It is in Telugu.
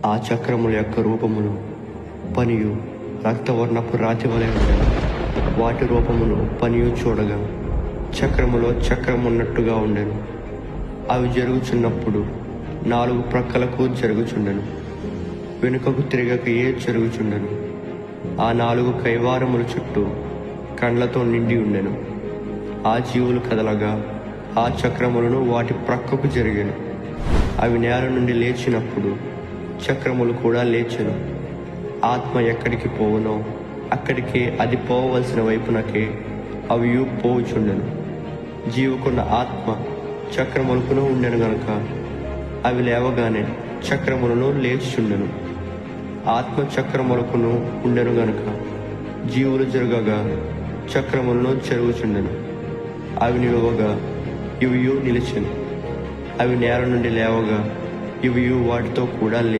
ఆ చక్రముల యొక్క రూపమును పనియు రక్తవర్ణపు రాతి వలె ఉండెను. వాటి రూపమును పనియు చూడగా చక్రములో చక్రమున్నట్టుగా ఉండెను. అవి జరుగుచున్నప్పుడు 4 ప్రక్కలకు జరుగుచుండెను, వెనుకకు తిరగకయే జరుగుచుండెను. ఆ 4 కైవారముల చుట్టూ కండ్లతో నిండి ఉండెను. ఆ జీవులు కదలగా ఆ చక్రములను వాటి ప్రక్కకు జరిగెను. అవి నేల నుండి లేచినప్పుడు చక్రములు కూడా లేచెను. ఆత్మ ఎక్కడికి పోవునో అక్కడికే అది పోవలసిన వైపునకే అవి పోవుచుండెను. జీవుకున్న ఆత్మ చక్రములకును ఉండెను గనుక అవి లేవగానే చక్రములను లేచిచుండెను. ఆత్మ చక్రములకును ఉండెను గనుక జీవులు జరగగా చక్రములను జరుగుచుండెను. అవి నిలువగా ఇవి నిలిచెను. అవి నేల నుండి లేవగా ఇవి వాటితో కూడా